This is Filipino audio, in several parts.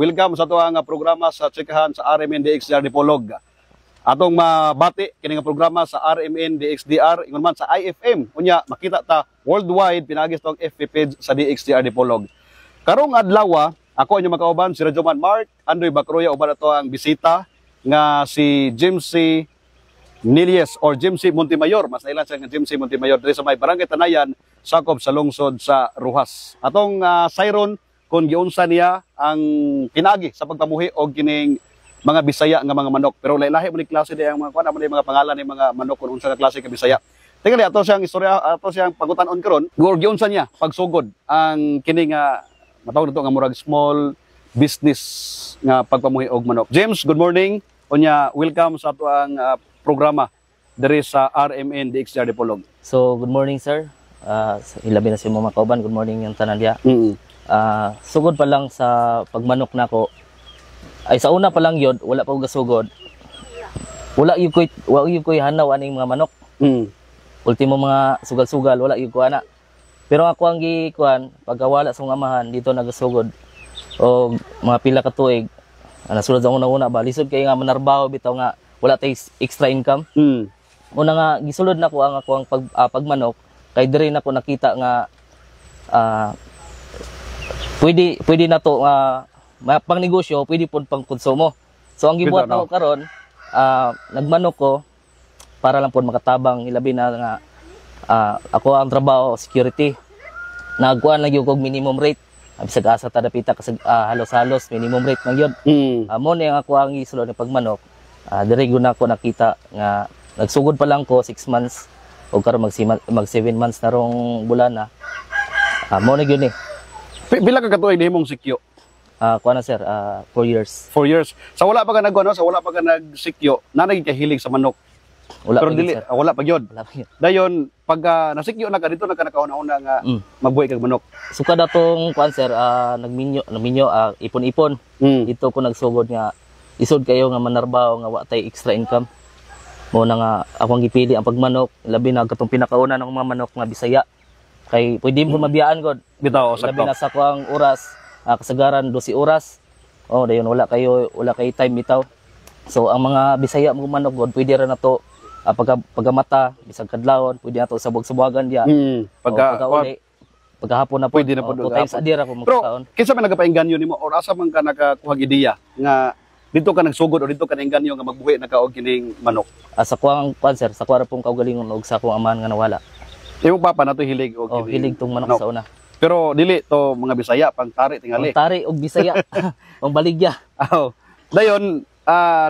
welcome sa tuwa nga programa sa tsikahan sa RMN DXDR Dipolog. Atong mabati kini nga programa sa RMN DXDR ingon man sa IFM. Unya makita ta worldwide pinagis tong FB page sa DXDR Dipolog. Karong adlaw ako inyo makauban si Radyoman Mark Andoy Bacroya uban ato ang bisita nga si Jimsy Nilies or Jimsy Montemayor, mas nailan siya nga Jimsy Montemayor diri sa may Barangay Tanayan, sakop sa lungsod sa Rojas. Atong sayron kung giunsa niya ang pinagi sa pagpamuhi og kining mga Bisaya nga mga manok. Pero lahi-lahi mo ni klase di ang mga kuan mo mga pangalan ni mga manok kung unsa ka klase ka Bisaya. Tingali ato siyang istorya, ato siyang pangutan-on karon, or giunsa niya pagsugod ang kining matawag nito nga murag small business nga pagpamuhi og manok. James, good morning. Unya, welcome sa ato ang programa diri sa RMN DXDR Dipolog. So, good morning, sir. Ilabi na si mga kauban. Good morning yung tanan diya. Sugod pa lang sa pagmanok nako. Ay sa una pa lang yun, wala pa og gasugod. Wala gyud koy hanaw aning mga manok. Ultimo mga sugal-sugal, wala gyud ko ana. Pero ako ang gikuan, pagkawala sa mga amahan dito nagasugod og mga pila ka tuig. Nasulod sa una-una ba lisod kay nga manarbaho bitaw nga wala tay extra income. Una nga gisulod nako ang ako ang pagmanok kay diri nako nakita nga pwede na to pang negosyo, pwede pud pang konsumo. So ang gibuhat nako karon nagmanok ko para lang pud makatabang ilabi na nga ako ang trabaho security. Nagkuan lang gyud kog minimum rate. Bisag asa ta dapita kasag halos-halos minimum rate man gyud. Mo ni ang ako ang gisulod ng pagmanok. Diri gyud nako nakita nga nagsugod pa lang ko 6 months o karon mag 7 months na rong bulan na. Mo na gyud ni. Pila ka katuig nihimong sikyo? Kuan na sir, 4 years. 4 years. Sa wala pa ka sa wala pa ka nagsikyo, nanay kahilig sa manok. Wala pero pa dili, wala pa gyud. Wala pa gyud. Dayon pag nasikyo na ka dito nakauna nga magbuhay kag manok. Suka datong kuan sir, nagminyo ipon-ipon. Ito ko nagsugod nga isod kayo nga manarbaho nga wa tay extra income. Mo na nga akong gipili ang pagmanok, labi na katong pinakauna ng mga manok nga Bisaya. Kay pwede mo mabiyaan god. Bitaw sakto. Labi na sa kuang oras, kasagaran 12 oras. Oh, dayon wala kay time bitaw. So ang mga Bisaya mo manok god pwede ra na to pagkamata bisag kadlawon, pwede na to sabog-sabugan dia. Pagkahapon na po pwede na po times adira ko magkaon. Pero kinsa man nagapainganyo nimo or asa man ka nakakuha ideya nga dito ka nagsugod o dito ka nainganyo nga magbuhi na ka og kining manok? Sa kuang sir, sa kuara pong kaugalingon og sa akong amahan nga nawala. Yung papa nato hilig og kining hilig tong manok sa una. Pero dili to mga Bisaya pang tari tingali. Pang tari og Bisaya, pang baligya. Dayon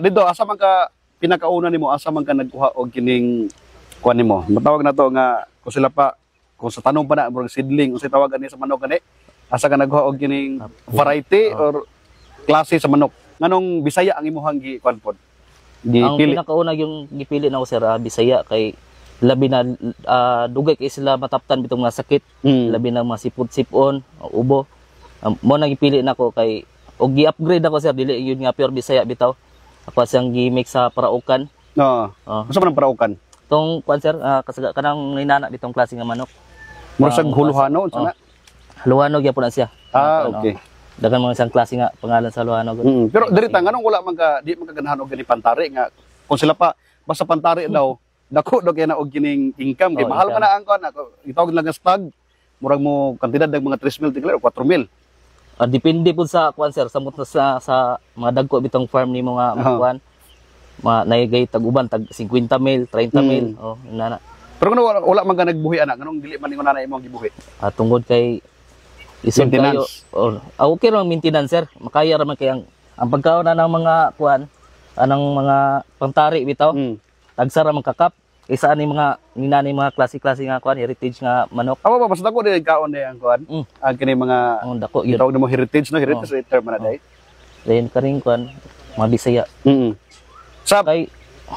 dito asa man ka pinakauna nimo, asa man ka nagkuha og kining kuan nimo? Matawag na to nga kung sa tanong pa na murag seedling unsay tawag ani sa manok gani? Asa ka nagkuha og kining variety or klase sa manok? Nganong Bisaya ang imuhang gikuan pod? Ang pinakauna yung gipili na ko sir, Bisaya kay labi na dugay kay sila mataptan bitong mga sakit, labi na mga sipon, ubo. Mo na gipili nako kay og gi-upgrade ako sir, dili yun nga pure Bisaya bitaw. Ako siyang gi-mix sa paraukan. Unsa man ang paraukan? Tong kuan sir, kanang ninana bitong klase nga manok. Murag huluhano unsa na? Haluhano gyapon na siya. Okay. Dagan mga isang klase nga pangalan sa haluhano. Pero diri ta nganong wala man ka di man ka ganahan og gani pantari nga kung sila pa basta pantari daw dako daw kay na og kining income kay mahal man na ang kuan ako itawag lang nga stag murag mo kantidad ng mga 3,000 tigla o 4,000. Depende po sa kuan sir sa mga dagko bitong farm nimo nga kuan. Naigay tag-uban tag 50,000, 30,000. Inana. Pero kung wala man ka nagbuhi ana, nganong dili man ingon ana imong gibuhi? Tungod kay isod kayo. Okay ra maintenance sir. Makaya ra man kay ang pagkaon na ng mga kuan anang mga pantari bitaw. Tagsa ra man kakap. Isa ani mga ninani mga klase-klase nga kuan heritage nga manok. Amo ba basta dako di kaon di ang kuan? Ang kini mga dako yun. Tawag mo heritage no, heritage term na dai. Dayon karing kuan mga Bisaya. Sa kay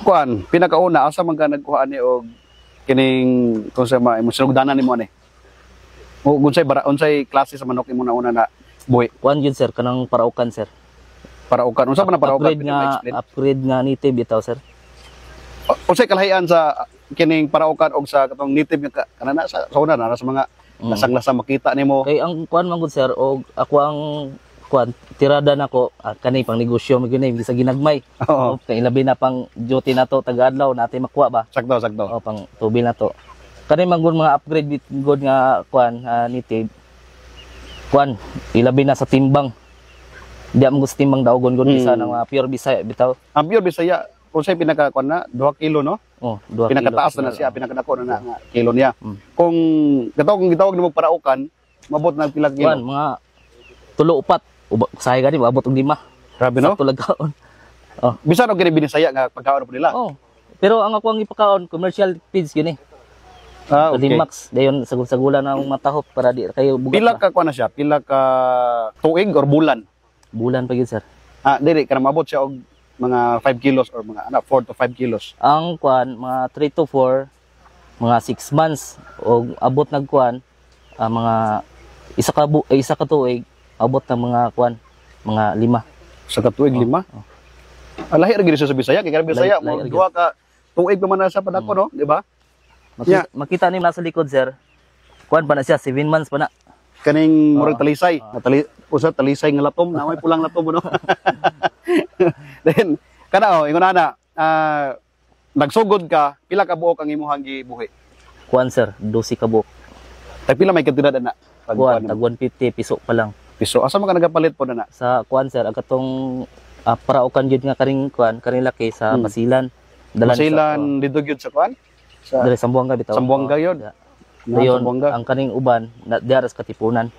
kuan pinakauna asa man ka nagkuha ni og kining kung sa sinugdanan nimo ani? O unsay klase sa manok imo na una na buhi? Kuan yun sir kanang paraukan sir. Paraukan unsa man ang paraukan? Upgrade nga native bitaw sir. Unsay kalahian sa kining paraukan og sa katong native nga kanana sa una na sa mga lasang-lasang makita nimo? Kay ang kuan man gud sir og ako ang kuan tirada nako kani pang negosyo mo gani sa ginagmay. Oo. Kay labi na pang duty nato taga-adlaw natin makuha ba. Sakto, sakto. O pang tubil na to. Kani man gud mga upgrade good nga kuan native. Kuan ilabi na sa timbang. Di mo gusto timbang daogon gud bisa ng mga pure Bisaya bitaw. Ang pure Bisaya, kung sa'yo pinaka-kuan na, 2 kilo, no? Oh, 2 Pinakataas na siya, pinakadako na nga kilo niya. Kung gitawag ni mo paraukan, mabot na pila kilo. Kuan mga 3-4 usahay gani maabot og 5. Grabe, no? Sa tulagaon. Oh. Bisan og kini binisaya nga pagkaon po nila. Oh. Pero ang ako ang ipakaon commercial feeds gini. Ah, So, okay. Max, dayon sagol-sagulan ang matahop para di kayo bugat. Pila ba. ka kuan na siya? Pila ka tuig or bulan? Bulan pa gyud sir. Ah, dili ka na mabot siya og mga 5 kilos or mga 4 to 5 kilos. Ang kuan mga 3 to 4 mga 6 months o abot nagkuan mga isa ka tuig abot ng mga kuan mga 5. Sa katuig 5. Ah, lahi ra gid siya sa Bisaya, kay kada Bisaya mo Lahi ra duha ka tuig pa man na sa padako, no? Di ba? Yeah. Makita ni nasa likod sir. Kuan pa na siya 7 months pa na. Kaning murag talisay, usa talisay nga latom, na may pulang latom, no? Then kada ingon ana, nagsugod ka, pila ka buok ang imuhang gibuhi? Kuan sir 12 ka buok. Ay pila may kantidad ana? Kuan tag 150 piso pa lang. Piso. Asa man ka nagapalit po na? Sa kuan sir ang katong paraukan jud nga karing kuan karing laki sa Basilan. Basilan dito gyud sa kuan? Sa Dali Sambuanga bitaw. Sambuanga yun. Dayon Sambuanga. ang kaning uban diaras katipunan.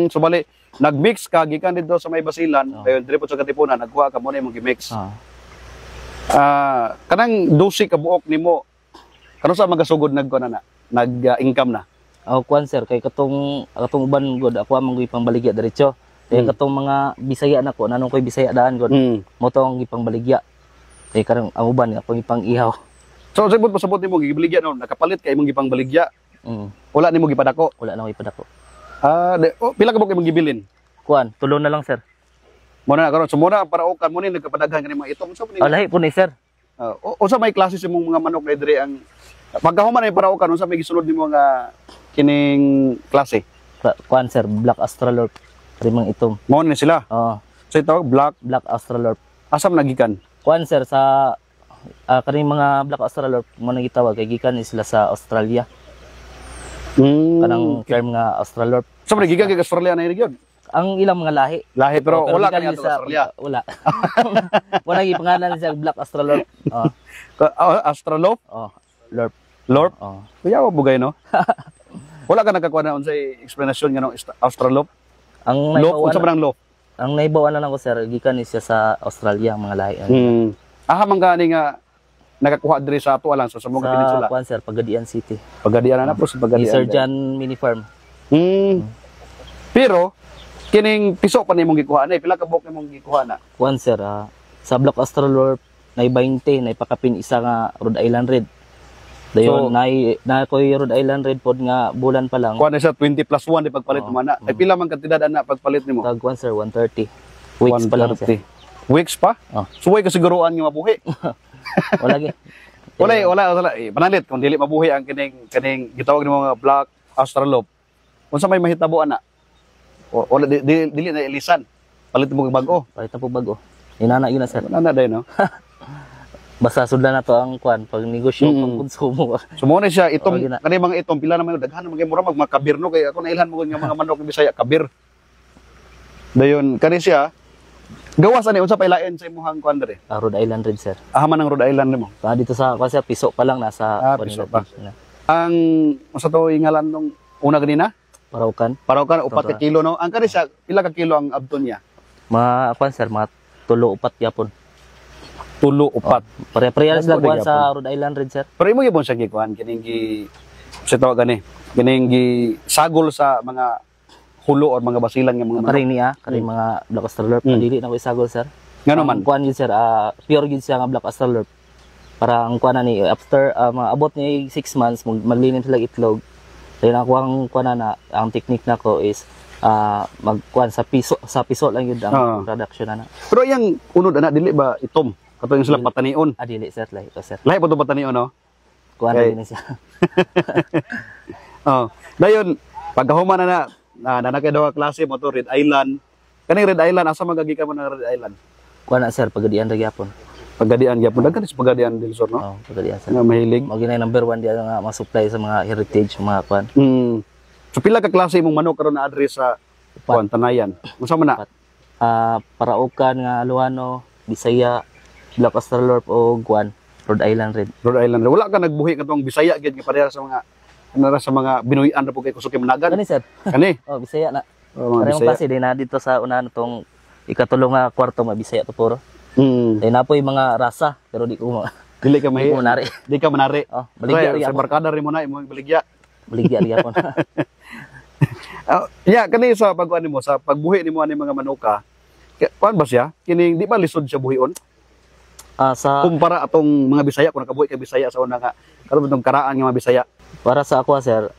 So bali nagmix ka gikan dito sa may Basilan, dayon dire po sa Katipunan nagkuha ka mo na imong gi-mix. Kanang 12 ka buok nimo. Kano sa magasugod nagkuan na? Nag-income na. Kuan sir kay katong uban gud ako among gipangbaligya diretso. Kay katong mga Bisaya nako nanong koy Bisaya daan gud. Mo to ang gipangbaligya. Kay karang ang uban ako gipang ihaw. So sabot pasabot nimo gibaligya no, nakapalit kay imong gipangbaligya. Wala nimo gipadako. Wala na koy padako. Pila ka buok imong gibilin? Kuan, tulo na lang sir. Mo na karon sumuna para ukan mo ni nagkapadaghan kani mga itong unsa man Lahi po ni sir. unsa may klase sa imong mga manok na dire ang pagkahuman ay para ukan unsa may gisulod nimo nga kining klase? Kuan sir, Black Australorp. Rimang itom. Mo ni sila. So itawag Black Australorp. asam nagikan? Kuan sir sa kaning mga Black Australorp mo nang gitawag kay gikan ni sila sa Australia. Kanang term nga Australorp. So nagikan kay Australia na yun? Ang ilang mga lahi. Lahi pero wala gikan kanya ni sa Australia. Wala. Wala gipangalan siya Black Australorp. Australorp? Lorp. Lorp? Kuya wa bugay no? Wala ka nakakuha na unsay explanation nga ng Australorp? Ang Lop, unsa man ang lop? Ang naibawan na ko sir, gikan ni siya sa Australia ang mga lahi. Man gani nga nakakuha diri sa ato lang sa Sambuanga Peninsula. Kuan sir, Pagadian City. Pagadian na po sa Pagadian. Surgeon Mini Farm. Pero kining piso pa nimong gikuha na, pila ka buok nimong gikuha na? Kuan sir, sa Black Australorp nay 20 nay pakapin isa nga Rhode Island Red. Dayon na koy Rhode Island Red pod nga bulan pa lang. Kuha na siya 20 plus 1 di pagpalit mo na. Ay pila man kantidad ana pagpalit nimo? Tag kuan sir 130. Weeks pa lang siya. Weeks pa? Suway kasiguruan nga mabuhi. Wala gi. Wala. Panalit kung dili mabuhi ang kining gitawag nimo nga Black Australorp. Unsa may mahitabo ana? Wala dili na ilisan. Palit mo kag bag-o. Palit na po bago. Inana yun na sir. Ana day no. Basta sudlan na to ang kuan pag negosyo pag konsumo. Sumo na siya itong kani mga itong pila naman daghan man kay mura mga kabirno kay ako nailhan mo nga mga manok ng Bisaya kabir. Dayon kani siya gawas ani unsa pa ilain sa imong kuan dere? Rhode Island Red sir. Man ang Rhode Island nimo. Dito sa kuan sir piso pa lang nasa piso pa. Ang unsa to ngalan nung una ganina? Paraukan 4 kilo no. Ang kani siya pila ka kilo ang abton niya? Kuan sir mga 3-4 yapon. 3-4. Pare-parehas lang kuan sa Rhode Island Red sir. Pero imo gyud siya gikuan kining sa tawag gani. Kining sagol sa mga hulo or mga basilan nga mga karing niya, karing mga Black Australorp dili na ko isagol sir. Ngano man? Kuan gyud sir, pure gyud siya nga Black Australorp. Para ang kuan ni after maabot ni 6 months maglinim sila itlog. Dayon ang kuan na ang technique nako is magkuan sa piso lang yun ang production na. Pero yang unod ana dili ba itom? Kato yung sila patanion. Dili sir, lahi to sir. Lahi po to patanion no? Kuan din siya. Dayon pagkahuman na kay daw klase mo to Red Island Kaning Red Island asa magagikan mo ng Red Island? Kuha na sir, pagadian ra gyapon. Pagadian gyapon daghan sa pagadian del sur no. Oh, pagadian sir. Nga mahilig. Mao ginay number 1 diya nga ma-supply sa mga heritage mga kuan. So pila ka klase imong manok karon na address sa kuan Tanayan? Unsa man na? Paraukan nga Aluano, Bisaya, Black Australorp o kuan Rhode Island red. Rhode Island. Wala ka nagbuhi katong Bisaya gid nga pareha sa mga sa mga binuyan ra po kay Kusuki Managan. Kani sir? Kani. Oh, Bisaya na. Oh, mga Parehong Bisaya. klase din na dito sa unahan tong ikatulong nga kwarto mabisaya to puro. Mm. Dahil napoy mga rasa pero di ko Dili ka di ko mahi. manari. Di ka manari. Oh, baligya Sa ri ako. barkada rin mo na imong baligya. Baligya ri ako. Kani sa pagkuan nimo sa pagbuhi nimo ani mga manuka. Kuan ba siya? Kining di ba lisod siya buhion? Sa Kumpara atong mga Bisaya kung nakabuhi ka Bisaya sa una nga karon itong karaan nga mga Bisaya. para sa ako sir,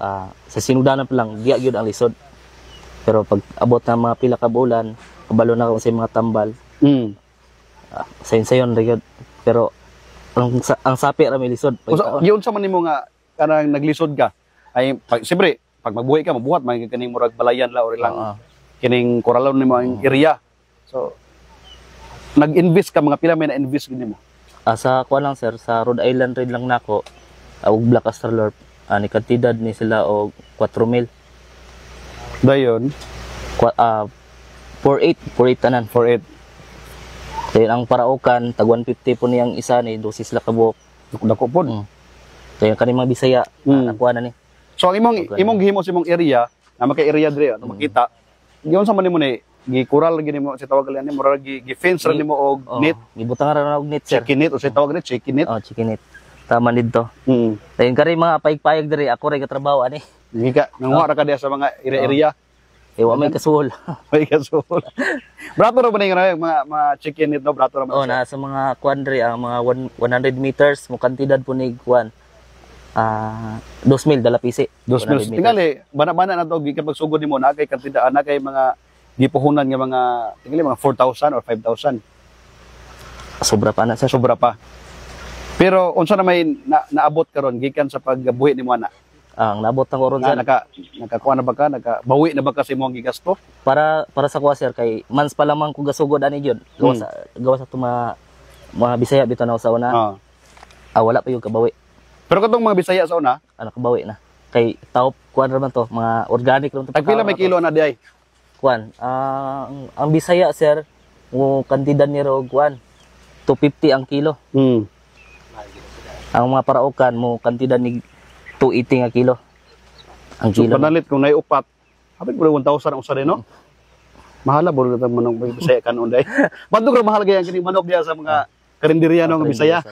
sa sinudanan pa lang diya gyud ang lisod. Pero pag abot na mga pila ka bulan, kabalo na ko sa mga tambal. Sayon-sayon ra gyud. Pero ang sapi ra may lisod. Yun sa man nimo nga kanang naglisod ka ay siyempre pag magbuhi ka mabuhat man kining murag balayan la or ilang kining koralon nimo ang area. So nag-invest ka mga pila may na-invest gid nimo. Sa kuan lang sir, sa Rhode Island red lang nako. Og Black Australorp, ni kantidad ni sila og 4,000. Dayon 48 tanan. 48. Then ang paraukan tag 150 po niyang isa ni dosis la ka buok. Dako pod. Then kani mga Bisaya nakuha na ni. So ang imong gihimo sa imong area na maka area dire ano makita. Giyon sa man nimo ni gikural gid nimo sa tawag ni murag gi-fence ra nimo og net. Gibutang ra og net sir. Chicken net o sa tawag ni chicken net. Oh, chicken net. Tama didto. Then kani mga paig-paig diri ako ray katrabaho ani. Gika nanguha ra ka diya sa mga area. Wa may kasuhol. May kasul. Brato ra ba ni mga chicken net no brato ra man. Oh, na sa mga kuan diri ang mga 100 meters mo kantidad po ni kuan. 2,000 dala pisi. 2,000. Tingali bana-bana na to gikan pagsugod nimo na kay kantidad na kay mga gipuhunan nga mga tingali mga 4,000 or 5,000. Sobra pa na sir. Sobra pa. Pero unsa na may naabot karon gikan sa pagbuhi nimo ana? Ang nabot ng oron Nga, sir. nakakuha na ba ka? Nakabawi na ba ka sa imong gigasto? Para sa kuha sir kay months pa lamang ko gasugod ani gyud. Gawa sa tuma mga Bisaya bitaw na sa una. Wala pa yung kabawi. Pero katong mga Bisaya sa una, Kabawi na. Kay taop kuan ra man to, mga organic ra man to. tagpila may kilo na di ay? Kuan. Ang Bisaya sir, mo kantidad ni ro kuan 250 ang kilo. Ang mga paraukan mo kantidad ni 280 nga kilo. Ang So kilo. panalit kung naiupat, hapit po 1,000 ang usa rin, no? Mahala po rin manong Bisaya kanon day. Bandog ra mahal gayang kining manok diya sa mga karinderya ng Bisaya.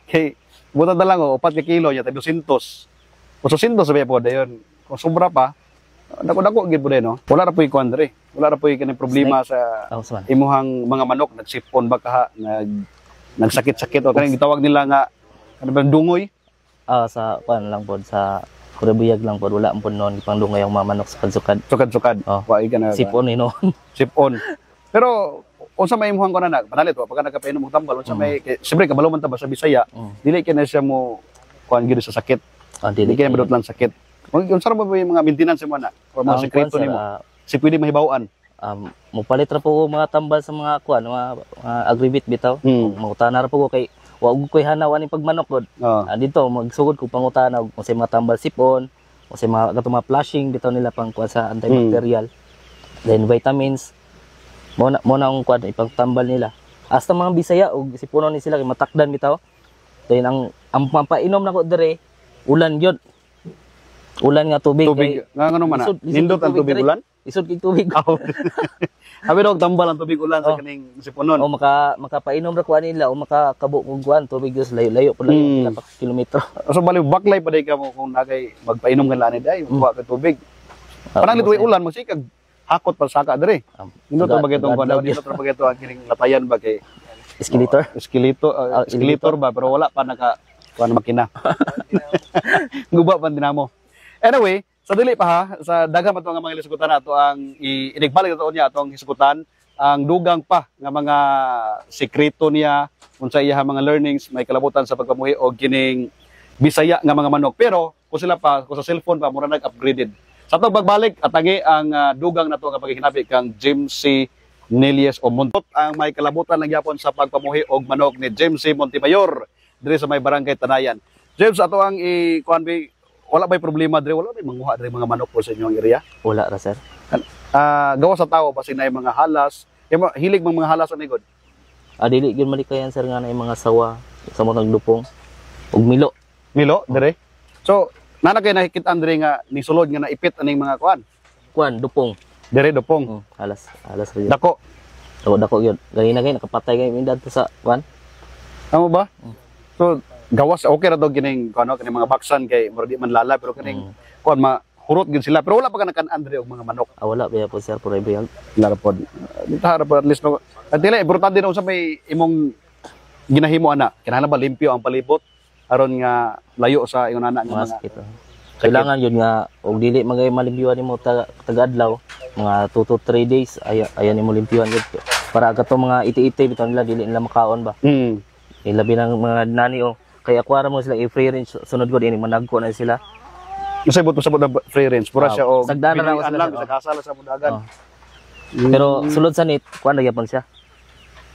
Kay butan na lang upat ka kilo nya tag 200. 800 sabi po dayon. Kung sobra pa, dako-dako gid po day, no? Wala ra po ikuan diri. Wala ra po kining problema sa imuhang mga manok nagsipon ba ka nagsakit-sakit o kaning gitawag nila nga ano ba dungoy? Sa kuan lang pod sa Kurebuyag lang pod wala pod noon ipangdungay ang mga manok sa kadsukad. Sukad-sukad. Wa ka na. Sipon ni noon. Sipon. Pero unsa may imuhang kuan na panalit wa pagka nakapainom og tambal unsa may siyempre kabalo man ta ba sa Bisaya dili kay na siya mo kuan gyud sa sakit. Dili kay madot lang sakit. Unsa ra ba yung mga maintenance mo na or mga sekreto nimo? Si pwede mahibaw-an. Mupalit ra po ko mga tambal sa mga kuan mga agribit bitaw. Mangutana ra po ko kay wa koy hanaw ani pagmanok god. Dito magsugod ko pangutana og sa mga tambal sipon, o sa mga katong mga flashing bitaw nila pang kuan sa antibacterial. Then vitamins mo na ang kuan ipagtambal nila. Hasta mga Bisaya og siponon ni sila kay matakdan bitaw. Then ang pampainom nako dire ulan gyud. Ulan nga tubig. Tubig nga ngano man na. Nindot ang tubig ulan? Isod kay tubig. Abi dog tambal ang tubig ulan sa kaning siponon. O makapainom ra kuan nila o makakabo og kuan tubig sa layo-layo pala pila pa kilometro. So bali baklay pa day ka mo kung nagay magpainom kan lani day wa ka tubig. Panang lituy ulan mo sikag hakot pa saka dire. Nindot ra bagay tong kuan dito ra bagay to ang kining latayan ba kay Escalator? Escalator ba pero wala pa naka kuan makina. Guba pa dinamo. Anyway, sa dili pa ha, sa daghang ato nga mga hisgutan nato ang inigbalik nato niya atong hisgutan ang dugang pa nga mga sekreto niya unsa iya mga learnings may kalabutan sa pagkamuhi og kining Bisaya nga mga manok. Pero kung sila pa kung sa cellphone pa mura nag-upgraded. Sa itong pagbalik, atangi ang dugang na ito kapag hinabi kang James C. Nelies o Montot ang may kalabutan lang yapon sa pagpamuhi og manok ni James C. Montemayor diri sa may barangay Tanayan. James, ato ang wala ba'y problema diri? Wala ba'y manguha diri mga manok po sa inyong area? Wala ra sir. Gawa sa tao, basin na mga halas. Hilig mga halas ang igod. Dili gyud malikayan sir nga na mga sawa sa mga dupong ug milo. Milo, dire. So, nana kay nakikita diri nga ni sulod nga naipit aning mga Kuan dupong. Dire dupong. Halas ra gyud. Dako. Dako gyud. Ganina kay nakapatay kay mindad sa kuan. Amo ba? So, gawas okay ra daw kining kining mga baksan kay murag di man lala pero kining hurot gyud sila pero wala pa ka nakan-an diri og mga manok. Wala pa po sir puro ibriyag. Lara pod. Dito po at least no. At dili importante daw sa may imong ginahimo ana. Kinahanglan ba limpyo ang palibot aron nga layo sa ingon ana nga mga sakit. Kailangan yun nga og dili magay malimpyuhan nimo taga-adlaw mga 2 to 3 days ayan nimo limpyuhan gyud para kato mga iti-iti bitaw nila dili nila makaon ba. Labi ng mga nani kaya kuwara mo sila i-free range sunod gud ini managko na sila. Usay buto sa free range pura siya og sagdana lang sila sa kasala sa mudagan. Pero sulod sa nit kuan na gyapon siya.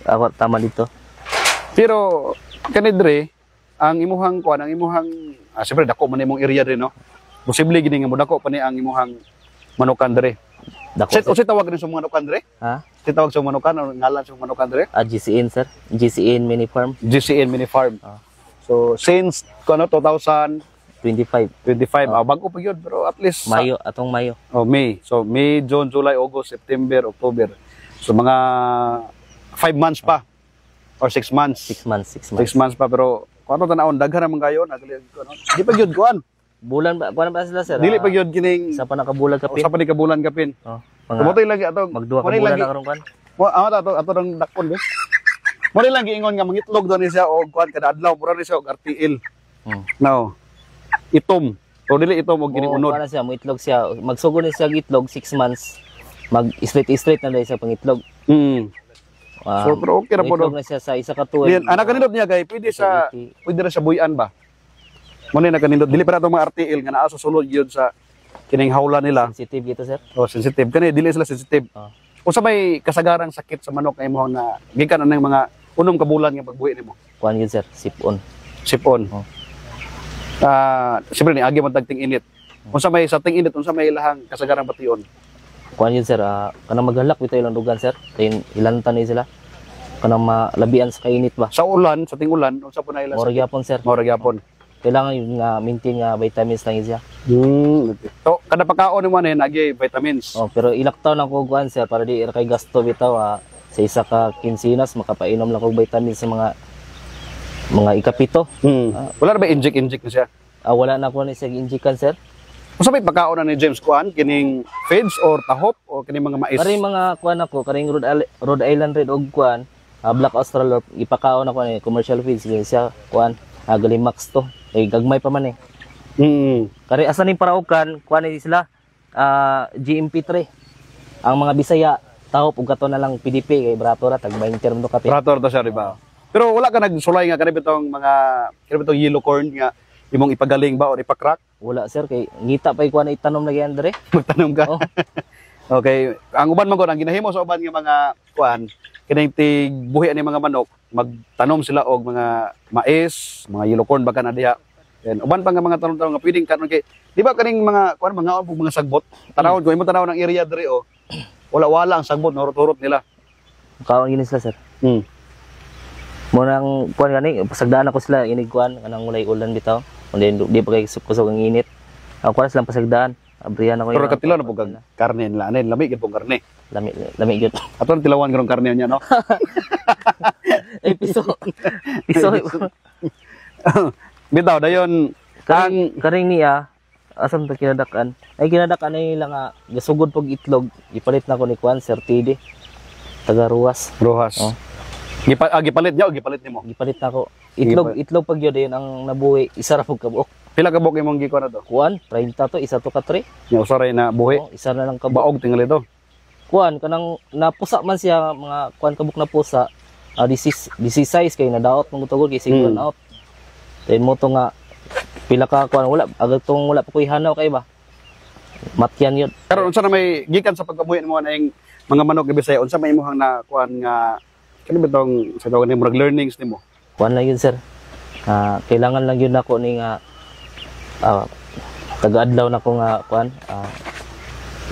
Ako tama dito. Pero kanidre ang imuhang siyempre dako man imong area dre no. Posible gini nga modako pa ni ang imuhang manukan dre. Dako. Usi tawag rin sa mga manukan dre? Ha? Si tawag sa manukan o ngalan sa manukan dre? GCN sir. GCN mini farm. GCN mini farm. So since 2025 bago pa yun pero at least Mayo atong Mayo. May. So May, June, July, August, September, October. So mga 5 months pa or 6 months. 6 months. 6 months pa pero kuno tanawon daghan man kayo di pa gyud kuan. Bulan ba ba sila sir? Dili pa gyud kining sa pa nakabulan kapin. Sa pa ni kabulan kapin. Kumotoy lagi ato. Magduha ka bulan na karon kan. Ato dang dakon be. Mo lang giingon nga mangitlog daw ni siya og kuan kada adlaw pura ni siya og RTL. No. Itom. O dili itom og gining unod. Para siya mo itlog siya. Magsugod ni siya itlog 6 months. Mag straight na dai siya pangitlog. So pero okay ra po itlog na siya sa isa ka tuig. Ana kanindot niya kay pwede ra siya buyan ba. Mo ni nakanindot dili pa na mga RTL nga naa sa sulod gyud sa kining hawla nila. Sensitive gito sir. Sensitive kani dili sila sensitive. Unsa may kasagarang sakit sa manok ay mo na gikan anang mga unom ka bulan nga pagbuhi nimo? Kuan gyud sir, sipon. Sipon. Siyempre ni agi man tagting init. Unsa may sa ting init unsa may ilahang kasagarang bation? Kuan yun sir, kanang maghalak bitaw ilang dugan sir. Kay ilantan ni sila. Kanang malabian sa kainit ba. Sa ulan, sa ting ulan, unsa po na ilang Mora gyapon sir. Mora gyapon. Kailangan yun nga maintain nga vitamins lang siya. So kada pagkaon mo na agi vitamins. Pero ilaktaw lang ko kuan sir para di kay gasto bitaw sa isa ka kinsinas makapainom lang ko vitamins sa mga ikapito. Wala na ba inject na siya? Wala na ko ni siya injikan sir. Unsa may pagkaon na ni James kuan kining feeds or tahop o kining mga mais? Karing mga kuan ako, karing Rhode Island Red og kuan, Black Australorp ipakaon ako ni commercial feeds siya kuan, Galimax to. Gagmay pa man Kari asa ning paraukan kuan ni sila GMP3. Ang mga Bisaya tahop ug kato na lang PDP kay brato ra tag 20 term to kape. Brato ra siya diba? Pero wala ka nagsulay nga kanibitong yellow corn nga imong ipagaling ba o ipakrak? Wala sir kay ngita pa kuan itanom na gyud dire. Magtanom ka. Okay, ang uban man gud ang ginahimo sa uban nga mga kuan kining tig buhi ani mga manok, magtanom sila og mga mais, mga yellow corn baga na diha. Then uban pa nga mga tanom-tanom nga pwedeng kanon kay di ba kaning mga kuan mga mga sagbot. Tanawon ko imo tanawon ang area dire wala ang sagbot norot-norot nila. Kaon gini sila sir. Mo nang kuan gani pasagdaan ako sila inig kuan kanang ulay ulan bitaw. Kundi di pa kay kusog ang init. Ako kuan silang pasagdaan. Abrihan ako. Pero katila na po kag karne nila. Ano lami gid pong karne. Lami gyud. Aton tilawan karong karne niya no. Piso. Bitaw dayon karing niya asam ta kinadakan. Ay kinadakan ay lang gasugod pag itlog. Ipalit na ko ni kuan Sir TD. Taga Ruas. Gipalit niya o gipalit nimo? Gipalit na ko. Itlog pag yun ang nabuhi. Isa ra pug kabuok. Pila ka buok imong gikuan na to? Kuan, 30 to, isa to ka 3. Nya usaray na buhi. Isa na lang kabuok. Baog tingali to. Kuan kanang napusa man siya mga kuan kabuk na pusa. This size kay nadaot mong tugod kay single out. Then mo to nga pila ka kuan wala agad tong wala pa ko ihanaw kay ba. matyan yun. Karon unsa na may gikan sa pagkabuhi mo na yung mga manok nga Bisaya, unsa may imong na kuan nga kani bitong sa tawag nimo learnings nimo? Kuan lang yun, sir. Kailangan lang yun ako ni nga taga-adlaw na ko nga kuan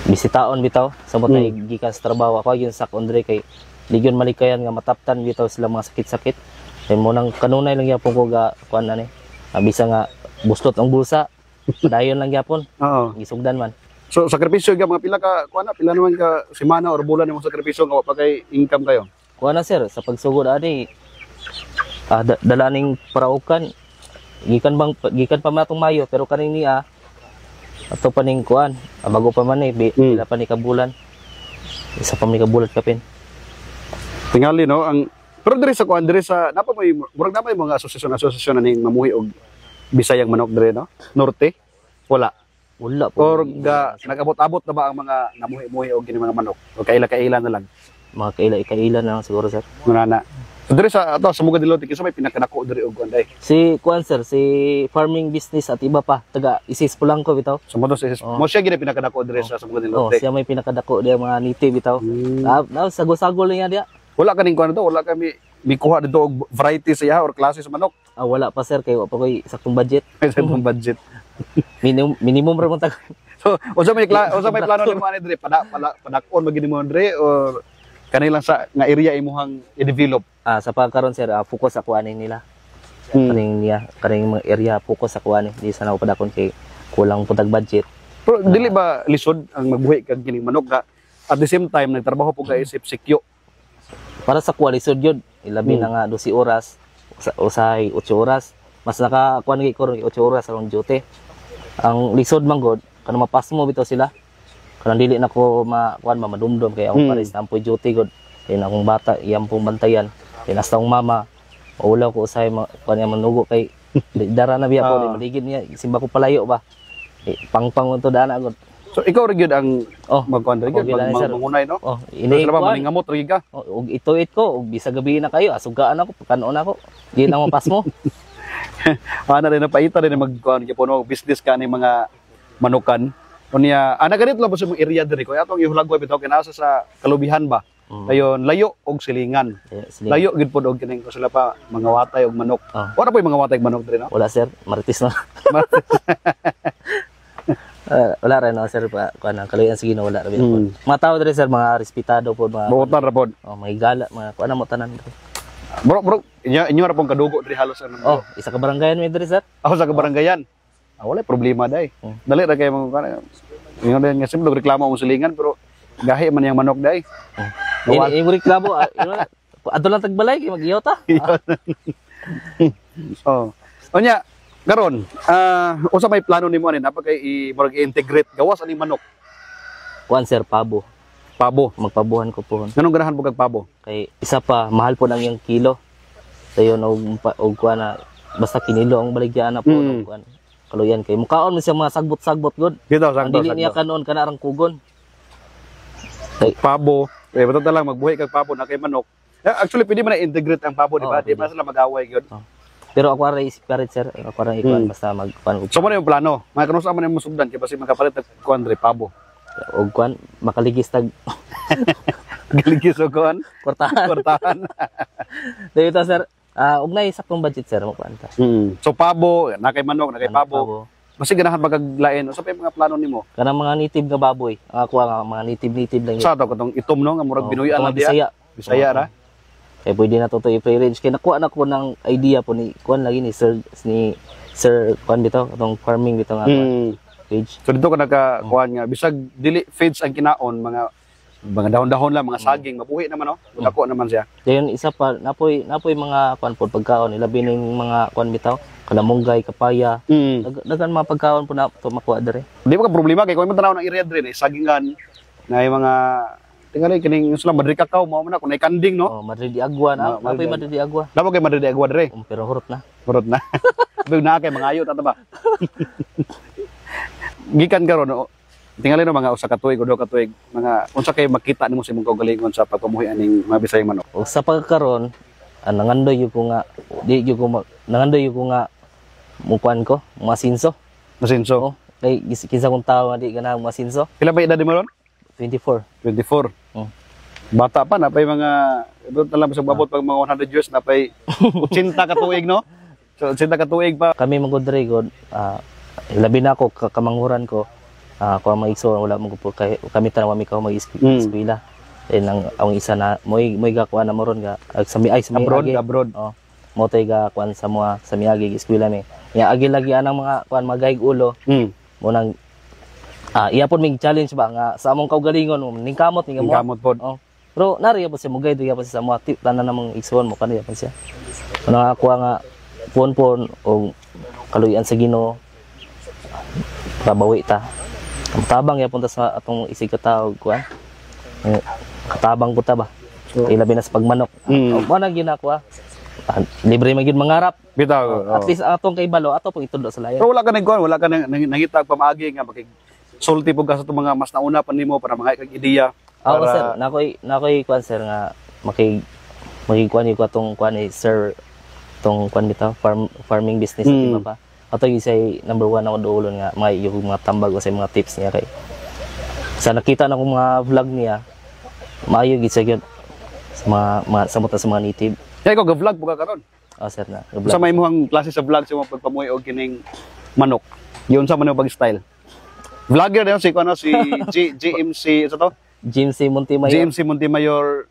bisitaon bitaw sa motay gikan sa trabaho ako yun sa Andre kay ligyon malikayan nga mataptan bitaw sila mga sakit-sakit. Kay mo nang kanunay lang yapon ko ga kuan ani. Bisa nga buslot ang bulsa. Dayon lang yapon. Oo. Gisugdan man. So sakripisyo ka mga pila ka kuan pila naman ka semana or bulan nimo sakripisyo nga wa pa kay income kayo. Kuan na sir sa pagsugod ani dala ning paraukan gikan pa matong Mayo pero kaning niya ato pa ning kuan bago pa man pila pa ni kabulan isa pa mi kabulan kapin tingali no ang pero dire sa kuan dire sa napa may murag na may mga asosasyon ning mamuhi og Bisayang manok dire no norte wala po or nagabot-abot na ba ang mga namuhi-muhi og kini mga manok o kaila-kaila na lang mga kaila na lang siguro sir ngunana so, dire sa ato sa Mugadilo kinsa may pinakanako dire og anday si kuan sir si farming business at iba pa taga Isis Polanco bitaw sumodo sa mo siya gid pinakadako dire sa Mugadilo siya may pinakadako dia mga native bitaw na sagol-sagol niya dia wala kaning kuan to wala kami mikuha dito og variety sa iya or klase sa manok wala pa sir kay wa pa koy saktong budget may saktong budget minimum ra mo tag so unsa may plano nimo ani dire padakon magini mo dire or kanilang sa nga area imuhang i-develop sa pagkaron sir focus ako ani nila kaning mga area focus ako ani di sana ko padakon kay kulang putag budget pero dili ba lisod ang magbuhi kag kining manok ka at the same time nagtrabaho po ka isip sikyo para sa lisod yun ilabi na nga 12 oras usahay 8 oras mas nakakuan gi ko 8 oras aron duty ang lisod man god kana mapasmo bitaw sila kana dili na ko madumdum kay ako pares na ampoy duty god kay na akong bata iyang pong bantayan kay nasta akong mama maulaw ko usahay kuan ya manugo kay dara na biya ko maligid niya simba ko palayo ba pangpang to dana god so ikaw ra gyud ang magkuan ra gyud mangunay no ini ba maningamot ra gyud ka og ituit ko og bisa gabi na kayo asugaan ako kanon ako di na mapasmo ana rin na paita rin magkuan gyapon og business ka ni mga manukan unya ana ganito lang po sa area diri ko atong ihulagway bitaw kinasa sa kalubihan ba ayon layo og silingan layo gid pod og kining sila pa mga watay og manok wala pa mga watay og manok diri no wala sir maritis na wala rin no sir pa kuan kaluyan sige no wala ra biya mga tao diri sir mga respetado pod mga buotan ra pod mga igala mga kuan mo tanan bro inyo ra pong kadugo diri halos ano isa ka barangayan mi diri sir ako sa kabarangayan wala problema day dali ra kay mga kuan inyo din nga simple reklamo mo silingan pero gahi man yang manok day yung reklamo adto lang tagbalay kay mag-iyota onya karon unsa may plano nimo ani napag kay i-integrate gawas ani manok kuan sir pabo magpabuhan ko po nganong ganahan po kag pabo kay isa pa mahal po nang yung kilo dayon og kuan na basta kinilo ang baligyan na po kuan kaluyan kay mukaon mo siya mga sagbot-sagbot god dito ang dili niya kanon kanarang kugon kay pabo basta lang magbuhi kag pabo na kay manok actually pwede man na-integrate ang pabo di ba di man sila mag-away gyud pero ako ra spirit sir ako ra ikuan basta magkuan so mo na yung plano mga kanusa man yung musugdan kay basi makapalit og kuan diri pabo og kuan makaligis tag galigis og kuan kwartahan dito sir ugnay saktong budget sir mo kuanta so pabo na kay manok na kay pabo basi ganahan magaglain usa pa yung mga plano nimo kanang mga native nga baboy ako nga mga native lang sa to katong itom no nga murag binuyan lang diya Bisaya ra kay pwede na to i-arrange kay nakuha na ko ng idea po ni kuan lagi ni sir kuan bitaw atong farming bitaw nga page so dito ka nakakuan nga bisag dili feeds ang kinaon mga dahon-dahon lang mga saging mabuhi naman no dako naman siya dayon isa pa napoy mga kuan pod pagkaon ilabi ning mga kuan bitaw kalamunggay kapaya dagan mga pagkaon po na to makuha dire di ba ka problema kay kung man tanaw ng area dire sagingan na mga tingali kining sila Madrid Cacao mao man ako nay kanding no Madrid di Agua na apoy Madrid di Agua labo kay Madrid di Agua dire pero hurot na big na kay mga ayo ta ba gikan karon tingali no mga usa ka tuig o duha ka tuig mga unsa kay makita nimo sa imong kaugalingon sa pagpamuhi aning mga Bisayang manok o sa pagkaron nangandoy ko nga nangandoy ko nga mukuan ko masinso Kay kinsa kong tao nga di ganahan masinso. Pila ba edad mo ron? 24. 24. Oh. Bata pa na pay mga doon talam sa babot pag mga 100 years na pay 80 ka tuig no. So 80 ka tuig pa. Kami magudre god labi na ako kamanghuran ko. Ko ang maigso wala mo po kay kami tanaw mi ka mag-eskwela. Then ang isa na moy gakuan na moron ga sa abroad. Oh. Mo tay ga kuan sa mga sa miagi eskwela mi. Ya agi lagi anang mga kuan magayig ulo. Mo nang iya pod mig challenge ba nga sa among kaugalingon ningkamot ni mo. Ningkamot pod. Oh. Pero nariya po siya mo guide po siya sa mga tip tanan namang igsoon mo kaniya po siya. Ano nga ako nga pon o kaluyan sa Ginoo pabawi ta. Tabang ya punta sa atong isig katawag kuan. Katabang po ta ba. So, ilabi na sa pagmanok. Mo na ginako libre man gyud mangarap. Bitaw. At least atong kay balo ato pong itudlo sa layan. Pero wala ka nang kuan, wala ka nangitag pamaagi nga makig sulti pug ka sa mga mas nauna pa nimo para mga kag ideya. Ako sir, nakoy kuan sir nga makikuan ko atong kuan ni sir tong kuan bitaw farming business di ba pa. Ato gisay number 1 ako duolon nga may yung mga tambag o sa mga tips niya kay sa nakita na ko mga vlog niya maayo gid sa gyud sa mga native. Kaya ko ga-vlog po ka karon. Sir na. Sa may muhang klase sa vlog sa mga pagpamuhay og kining manok. Yun sa manok bag style. Vlogger dayon si kuno si GMC sa to? GMC Montimayor. GMC Montimayor.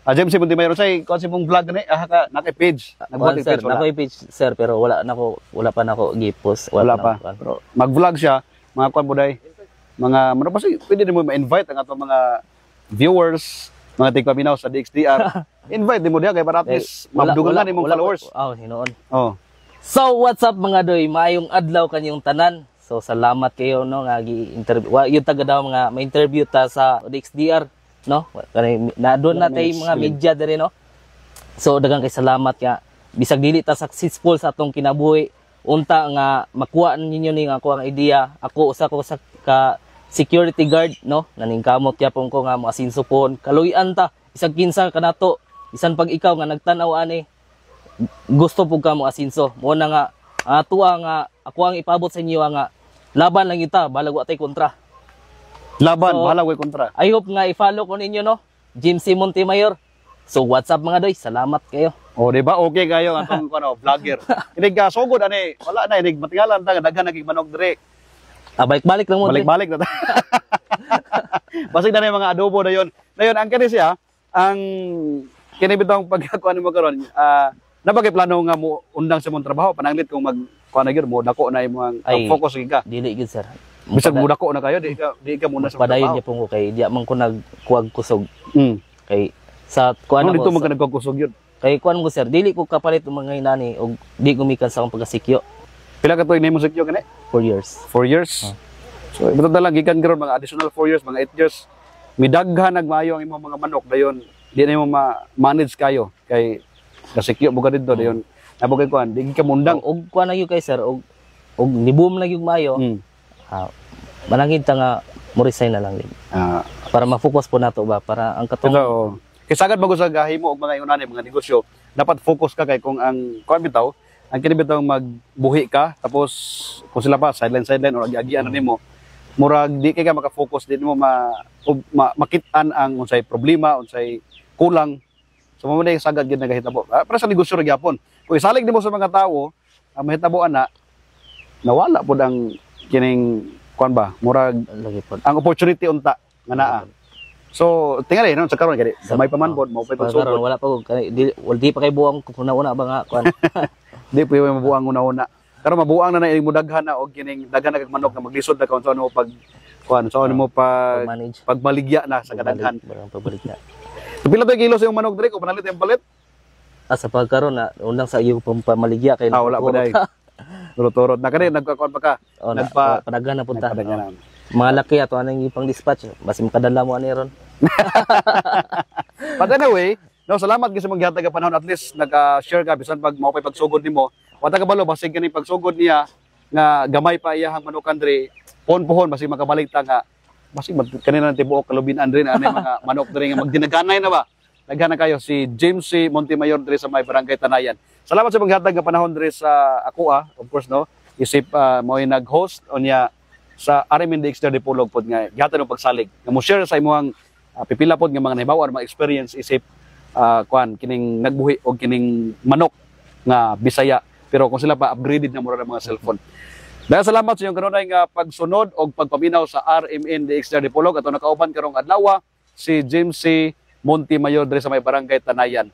GMC Montimayor say kon si mong vlog gani ka naka page. Nag-vlog page wala. Nako page sir pero wala pa nako gi-post. Wala pa. Pero mag-vlog siya mga kuan buday. Mga ano pa si pwede mo ma-invite ang ato mga viewers, mga tigpaminaw sa DXDR. Invite mo diha kay para at least mabdugangan imong followers. Hinoon. So what's up mga doy? Maayong adlaw kanyong tanan. So salamat kayo no nga gi-interview. Yung taga daw mga ma-interview ta sa DXDR no. Na doon na tay mga media diri no. So daghang kay salamat nga bisag dili ta successful sa atong kinabuhi. Unta nga makuha ninyo ni nga ako ang idea. Ako usa ko sa ka security guard no. Naningkamot yapon ko nga mga sinsupon. Kaluyan ta isag kinsa kanato. Bisan pag ikaw nga nagtan-aw ani gusto pug ka mo asinso. Mo na nga tuwa nga ako ang ipabot sa inyo nga laban lang kita balag wa tay kontra. Laban so, balag wa kontra. I hope nga i-follow ko ninyo no. GMC Montimayor. So what's up mga doy? Salamat kayo. Di ba? Okay kayo atong vlogger. Inig sugod ani wala na inig matingalan ta daghan nagigmanog dire. Balik-balik lang mo. Balik-balik na ta. Basig na yung mga adobo na yon. Dayon ang kani siya ang kini bitong pagkakuan mo karon nabagay plano nga mo undang sa mong trabaho pananglit kung magkuan na gyud mo dako na imong focus ka dili gyud sir bisag mo dako na kayo di ka muna sa padayon gyud po ko kay di man ko nagkuwag kusog kay sa kuan dito man ka nagkukusog yun kay kuan ko sir dili ko kapalit ang mga inani og di gumikan sa akong pagasikyo. Pila ka tuig nimo sikyo kani? 4 years. 4 years. So ibutod na lang gikan karon mga additional 4 years mga 8 years midaghan nagmaayo ang imong mga manok dayon di na mo ma-manage kayo kay kasikyo mo ka dito dayon nabugay kuan di ka mundang og kuan na gyud kay sir og niboom na gyud maayo manangid ta nga mo resign na lang din para ma-focus po nato ba para ang katong kay sagad bago sa gahimo og mga ingon mga negosyo dapat focus ka kay kung ang kuan bitaw ang kini bitaw magbuhi ka tapos kung sila pa sideline or agi-agian na nimo murag di kay ka maka-focus di mo makit-an ang unsay problema unsay kulang. So mo na sagad gid nagahitabo. Para sa negosyo ra gyapon. Kung isalig nimo sa mga tawo, ang mahitaboan na nawala pud ang kining kuan ba, murag lagi pod. Ang opportunity unta nga naa. So tingali no sa karon kay may paman pod, mo pay pagsugod. Wala pa di pa kay buang kuna-una ba nga kuan. Di pa may mabuang una-una. Pero mabuang na ining mudaghan na og kining daghan na kag manok nga maglisod na kaon sa mo pag kuan, sa mo pagbaligya na sa kadaghan. Pagbaligya. So, pila to kilo sa yung manok dire ko panalit yung palit? Sa pagkaron na unang sa iyo pamaligya kay wala pa dai. Turot-turot na kani nagkakuan pa ka. Padaghan na punta. Mga laki ato anang ipang dispatch basi makadala mo ani ron. But anyway, no salamat gyud sa mga gihatag nga panahon at least nag-share ka bisan pag mao pay pagsugod nimo. Wata ka balo basig kani pagsugod niya nga gamay pa iyahang manukan dire. Pohon basig makabalik ta nga basig kanina tibuok kalubin andre na mga manok dire nga magdinaganay na ba. Daghan na kayo si James C. Montimayor dire sa may barangay Tanayan. Salamat sa paghatag nga panahon dire sa ako of course no. Isip mo nag-host o niya sa RMN DXDR Dipolog pod nga gihatod og pagsalig. Nga mo share sa imong pipila pod nga mga nahibaw mga experience isip kining nagbuhi og kining manok nga Bisaya, pero kung sila pa upgraded na mura ng mga cellphone. Dahil salamat sa inyong kanunay nga pagsunod o pagpaminaw sa RMN DXDR Dipolog. Ato nakauban karong adlaw si James C. Montemayor diri sa may barangay Tanayan.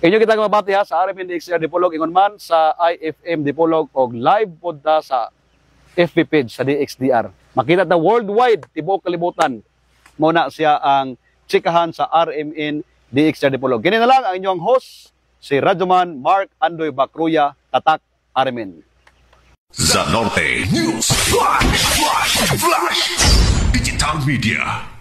Inyo kita mabati ha sa RMN DXDR Dipolog ingon man sa IFM Dipolog og live pod ta sa FB page sa DXDR. Makita ta worldwide tibuok kalibutan. Mao na siya ang chikahan sa RMN DXDR Dipolog. Kini na lang ang inyong host si Radyoman Mark Andoy Bacruya, Tatak RMN. Zanorte News Flash Digital Media.